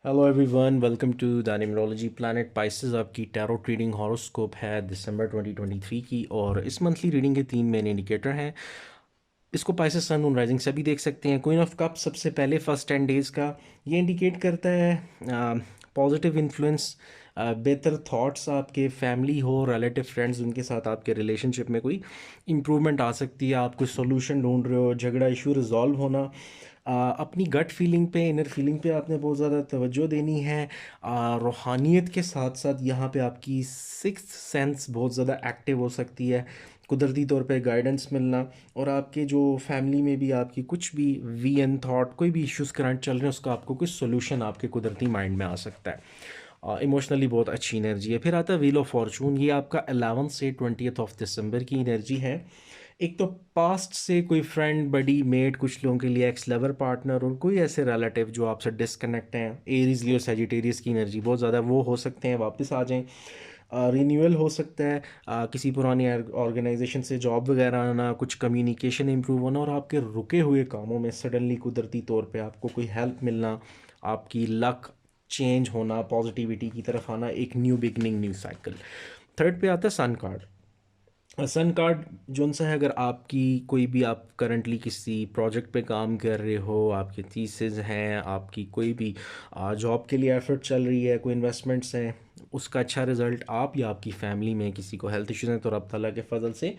Hello everyone, welcome to the numerology planet Pisces. आपकी tarot reading horoscope है दिसंबर 2023 की, और इस मंथली रीडिंग के तीन मेन इंडिकेटर हैं। इसको पाइसेस सन मून राइजिंग से भी देख सकते हैं। क्वीन ऑफ कप सबसे पहले फर्स्ट 10 डेज का ये इंडिकेट करता है पॉजिटिव इन्फ्लुएंस, बेहतर थॉट्स, आपके फैमिली हो, रिलेटिव फ्रेंड्स, उनके साथ आपके रिलेशनशिप में कोई इम्प्रूवमेंट आ सकती है। आप कोई सोल्यूशन ढूंढ रहे हो, झगड़ा इशू रिजॉल्व होना। अपनी गट फीलिंग पे, इनर फीलिंग पे आपने बहुत ज़्यादा तवज्जो देनी है। रूहानियत के साथ साथ यहाँ पे आपकी सिक्स्थ सेंस बहुत ज़्यादा एक्टिव हो सकती है। कुदरती तौर पे गाइडेंस मिलना, और आपके जो फैमिली में भी आपकी कुछ भी वी एन थॉट, कोई भी इश्यूज़ करंट चल रहे हैं, उसका आपको कोई सोल्यूशन आपके कुदरती माइंड में आ सकता है। इमोशनली बहुत अच्छी एनर्जी है। फिर आता है व्हील ऑफ फॉर्चून। ये आपका 11 से 20 ऑफ दिसंबर की एनर्जी है। एक तो पास्ट से कोई फ्रेंड, बडी, मेट, कुछ लोगों के लिए एक्स लवर, पार्टनर, और कोई ऐसे रिलेटिव जो आपसे डिस्कनेक्ट हैं। एरीज लियो सेजिटेरियस की एनर्जी बहुत ज़्यादा, वो हो सकते हैं वापस आ जाएं। रिन्यूअल हो सकता है। किसी पुरानी ऑर्गेनाइजेशन से जॉब वगैरह आना, कुछ कम्युनिकेशन इंप्रूव होना, और आपके रुके हुए कामों में सडनली कुदरती तौर पे आपको कोई हेल्प मिलना, आपकी लक चेंज होना, पॉजिटिविटी की तरफ आना, एक new beginning, new cycle. Third पे आता है सन कार्ड। सन कार्ड जोन सा है, अगर आपकी कोई भी, आप करंटली किसी प्रोजेक्ट पे काम कर रहे हो, आपके थीसिस हैं, आपकी कोई भी जॉब के लिए एफर्ट चल रही है, कोई इन्वेस्टमेंट्स हैं, उसका अच्छा रिजल्ट, आप या आपकी फैमिली में किसी को हेल्थ इश्यूज हैं तो रब ताला के फजल से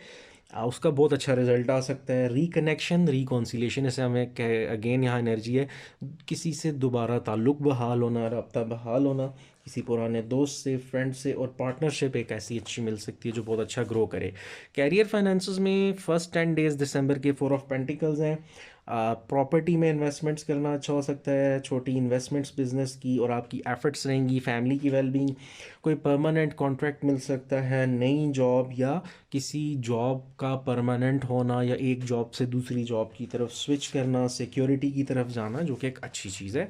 उसका बहुत अच्छा रिजल्ट आ सकता है। रिकनेक्शन, रिकॉन्सिलेशन, इसे हमें कह, अगेन यहाँ एनर्जी है किसी से दोबारा ताल्लुक़ बहाल होना, रब्ता बहाल होना, किसी पुराने दोस्त से, फ्रेंड से, और पार्टनरशिप एक ऐसी अच्छी मिल सकती है जो बहुत अच्छा ग्रो करे। कैरियर फाइनेंसेस में फर्स्ट 10 डेज दिसंबर के 4 ऑफ पेंटिकल्स हैं। प्रॉपर्टी में इन्वेस्टमेंट्स करना अच्छा हो सकता है, छोटी इन्वेस्टमेंट्स बिजनेस की, और आपकी एफर्ट्स रहेंगी फैमिली की वेलबींग। कोई परमानेंट कॉन्ट्रैक्ट मिल सकता है, नई जॉब, या किसी जॉब का परमानेंट होना, या एक जॉब से दूसरी जॉब की तरफ स्विच करना, सिक्योरिटी की तरफ जाना, जो कि एक अच्छी चीज़ है।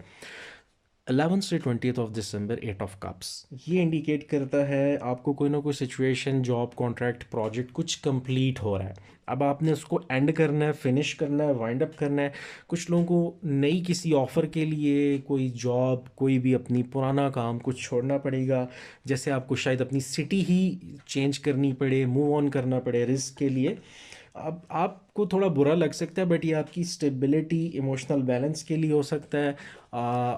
11 से 20 ऑफ दिसंबर 8 ऑफ कप्स, ये इंडिकेट करता है आपको कोई ना कोई सिचुएशन, जॉब, कॉन्ट्रैक्ट, प्रोजेक्ट कुछ कंप्लीट हो रहा है। अब आपने उसको एंड करना है, फिनिश करना है, वाइंड अप करना है। कुछ लोगों को नई किसी ऑफ़र के लिए कोई जॉब, कोई भी अपनी पुराना काम कुछ छोड़ना पड़ेगा। जैसे आपको शायद अपनी सिटी ही चेंज करनी पड़े, मूव ऑन करना पड़े रिस्क के लिए। अब आपको थोड़ा बुरा लग सकता है, बट ये आपकी स्टेबिलिटी, इमोशनल बैलेंस के लिए हो सकता है।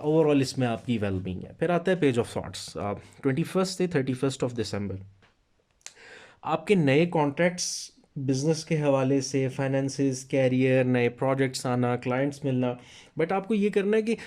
ओवरऑल इसमें आपकी वेलबींग है। फिर आता है पेज ऑफ थॉट्स। 21 से 31 ऑफ दिसंबर, आपके नए कॉन्ट्रैक्ट्स, बिजनेस के हवाले से, फाइनेंसिस, कैरियर, नए प्रोजेक्ट्स आना, क्लाइंट्स मिलना। बट आपको ये करना है कि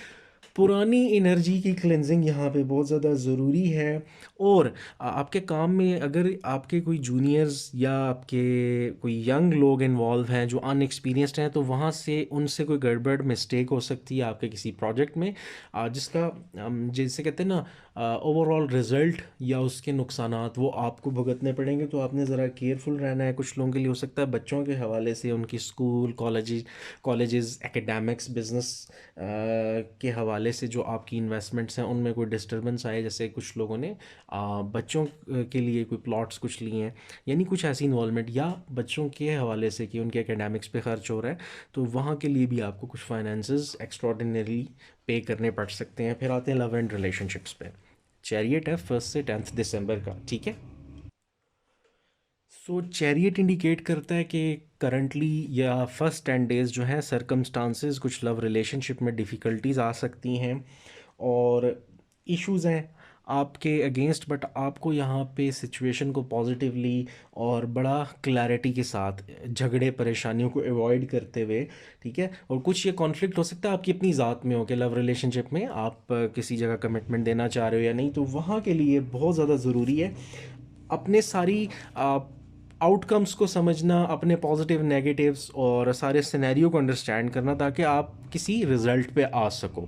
पुरानी एनर्जी की क्लेंजिंग यहाँ पे बहुत ज़्यादा ज़रूरी है। और आपके काम में अगर आपके कोई जूनियर्स या आपके कोई यंग लोग इन्वॉल्व हैं जो अनएक्सपीरियंस्ड हैं, तो वहाँ से उनसे कोई गड़बड़ मिस्टेक हो सकती है आपके किसी प्रोजेक्ट में, जिसका जैसे कहते हैं ना, ओवरऑल रिजल्ट या उसके नुकसानात वो आपको भुगतने पड़ेंगे। तो आपने ज़रा केयरफुल रहना है। कुछ लोगों के लिए हो सकता है बच्चों के हवाले से, उनकी स्कूल, कॉलेजेस, एकेडमिक्स, बिजनेस के हवाले से जो आपकी इन्वेस्टमेंट्स हैं उनमें कोई डिस्टरबेंस आए। जैसे कुछ लोगों ने बच्चों के लिए कोई प्लॉट्स कुछ लिए हैं, यानी कुछ ऐसी इन्वॉल्वमेंट, या बच्चों के हवाले से कि उनके एकेडमिक्स पे खर्च हो रहा है, तो वहाँ के लिए भी आपको कुछ फाइनेंसेस एक्स्ट्रॉर्डिनरी पे करने पड़ सकते हैं। फिर आते हैं लव एंड रिलेशनशिप्स पे। चैरियट है 1 से 10 दिसंबर का, ठीक है। सो चैरियट इंडिकेट करता है कि करंटली या फर्स्ट 10 डेज जो हैं, सरकमस्टांसेस, कुछ लव रिलेशनशिप में डिफ़िकल्टीज आ सकती हैं, और इश्यूज़ हैं आपके अगेंस्ट। बट आपको यहाँ पे सिचुएशन को पॉजिटिवली और बड़ा क्लैरिटी के साथ, झगड़े परेशानियों को अवॉइड करते हुए, ठीक है। और कुछ ये कॉन्फ्लिक्ट हो सकता है आपकी अपनी ज़ात में हो कि लव रिलेशनशिप में आप किसी जगह कमिटमेंट देना चाह रहे हो या नहीं, तो वहाँ के लिए बहुत ज़्यादा ज़रूरी है अपने सारी आउटकम्स को समझना, अपने पॉजिटिव, नेगेटिव्स और सारे सिनेरियो को अंडरस्टैंड करना, ताकि आप किसी रिजल्ट पे आ सको।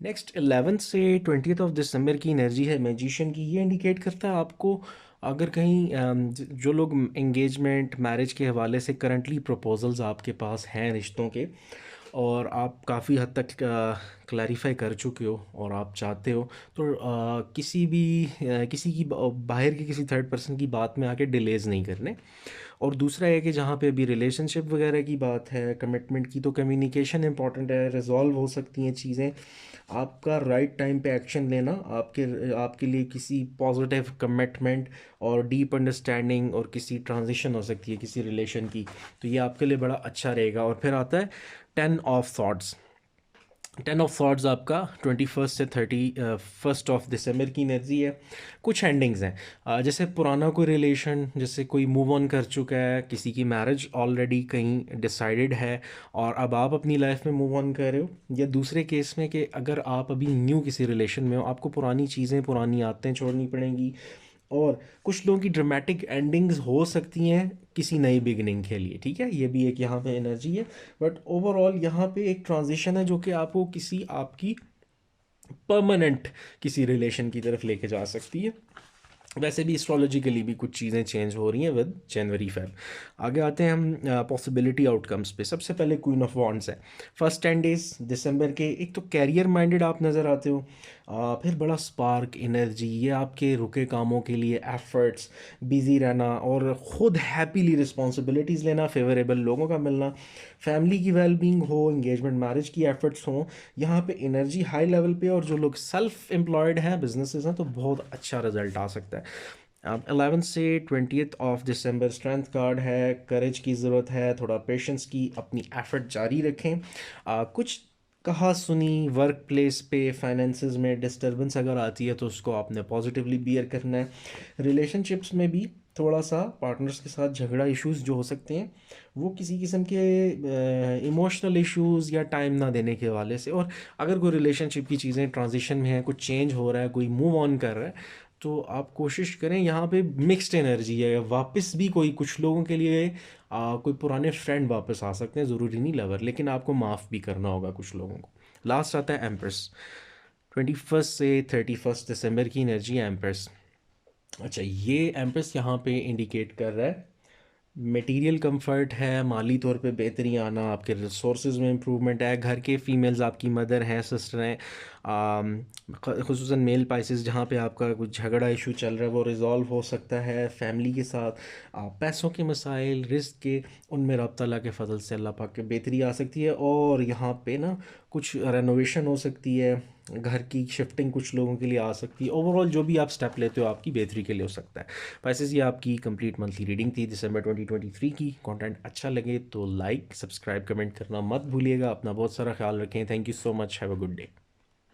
नेक्स्ट 11 से 20 ऑफ दिसंबर की एनर्जी है मैजिशियन की। ये इंडिकेट करता है आपको, अगर कहीं जो लोग एंगेजमेंट, मैरिज के हवाले से करंटली प्रपोजल्स आपके पास हैं रिश्तों के, और आप काफ़ी हद तक क्लैरिफाई कर चुके हो और आप चाहते हो, तो किसी भी किसी की बाहर की किसी थर्ड पर्सन की बात में आके डिलेज नहीं करने। और दूसरा है कि जहाँ पे अभी रिलेशनशिप वगैरह की बात है, कमिटमेंट की, तो कम्युनिकेशन इंपॉर्टेंट है, रिजॉल्व हो सकती हैं चीज़ें। आपका राइट टाइम पे एक्शन लेना आपके आपके लिए किसी पॉजिटिव कमिटमेंट और डीप अंडरस्टैंडिंग और किसी ट्रांजिशन हो सकती है किसी रिलेशन की, तो ये आपके लिए बड़ा अच्छा रहेगा। और फिर आता है 10 ऑफ थॉट्स। 10 ऑफ थॉट्स आपका 21 से 31 ऑफ दिसंबर की एनर्जी है। कुछ एंडिंग्स हैं, जैसे पुराना कोई रिलेशन, जैसे कोई मूव ऑन कर चुका है, किसी की मैरिज ऑलरेडी कहीं डिसाइडेड है और अब आप अपनी लाइफ में मूव ऑन कर रहे हो, या दूसरे केस में कि अगर आप अभी न्यू किसी रिलेशन में हो, आपको पुरानी चीज़ें पुरानी आदतें छोड़नी पड़ेंगी। और कुछ लोगों की ड्रामेटिक एंडिंग्स हो सकती हैं किसी नई बिगनिंग के लिए, ठीक है, ये भी एक यहाँ पे एनर्जी है। बट ओवरऑल यहाँ पे एक ट्रांजिशन है जो कि आपको किसी आपकी परमानेंट किसी रिलेशन की तरफ लेके जा सकती है। वैसे भी एस्ट्रोलॉजिकली भी कुछ चीज़ें चेंज हो रही हैं विद जनवरी फेब। आगे आते हैं हम पॉसिबिलिटी आउटकम्स पे। सबसे पहले क्वीन ऑफ वॉन्ड्स है। फर्स्ट 10 डेज दिसंबर के, एक तो कैरियर माइंडेड आप नज़र आते हो, फिर बड़ा स्पार्क एनर्जी, ये आपके रुके कामों के लिए एफर्ट्स, बिजी रहना और ख़ुद हैप्पीली रिस्पॉन्सिबिलिटीज़ लेना, फेवरेबल लोगों का मिलना, फैमिली की वेलबींग हो, इंगेजमेंट मैरिज की एफर्ट्स हों, यहाँ पे एनर्जी हाई लेवल पे। और जो लोग सेल्फ एम्प्लॉयड हैं, बिजनेसेस हैं, तो बहुत अच्छा रिजल्ट आ सकता है। अब 11 से 20 ऑफ दिसंबर स्ट्रेंथ कार्ड है, करेज की ज़रूरत है, थोड़ा पेशेंस की, अपनी एफर्ट जारी रखें। कुछ कहा सुनी वर्क प्लेस पे फाइनेंसिस में डिस्टरबेंस अगर आती है तो उसको आपने पॉजिटिवली बियर करना है। रिलेशनशिप्स में भी थोड़ा सा पार्टनर्स के साथ झगड़ा इश्यूज जो हो सकते हैं वो किसी किस्म के इमोशनल इश्यूज या टाइम ना देने के हवाले से। और अगर कोई रिलेशनशिप की चीज़ें ट्रांजिशन में है, कुछ चेंज हो रहा है, कोई मूव ऑन कर रहा है, तो आप कोशिश करें, यहाँ पे मिक्स्ड एनर्जी है, वापस भी कोई कुछ लोगों के लिए कोई पुराने फ्रेंड वापस आ सकते हैं, ज़रूरी नहीं लवर, लेकिन आपको माफ़ भी करना होगा कुछ लोगों को। लास्ट आता है एम्प्रेस। 21 से 31 दिसंबर की एनर्जी है एम्प्रेस। अच्छा, ये एम्प्रेस यहाँ पे इंडिकेट कर रहा है मटेरियल कंफर्ट है, माली तौर पे बेहतरी आना, आपके रिसोर्सेज में इम्प्रूवमेंट है, घर के फीमेल्स आपकी मदर हैं, सिस्टर हैं, खुसूसन मेल पाइसेस जहाँ पे आपका कुछ झगड़ा इशू चल रहा है वो रिज़ॉल्व हो सकता है फैमिली के साथ। पैसों के मसाइल, रिस्क के, उनमें रब तआला के फजल से अल्लाह पाक के बेहतरी आ सकती है। और यहाँ पे ना कुछ रेनोवेशन हो सकती है, घर की शिफ्टिंग कुछ लोगों के लिए आ सकती है। ओवरऑल जो भी आप स्टेप लेते हो आपकी बेहतरी के लिए हो सकता है। पैसेस ये आपकी कंप्लीट मंथली रीडिंग थी दिसंबर 2023 की। कंटेंट अच्छा लगे तो लाइक, सब्सक्राइब, कमेंट करना मत भूलिएगा। अपना बहुत सारा ख्याल रखें। Thank you so much. Have a good day.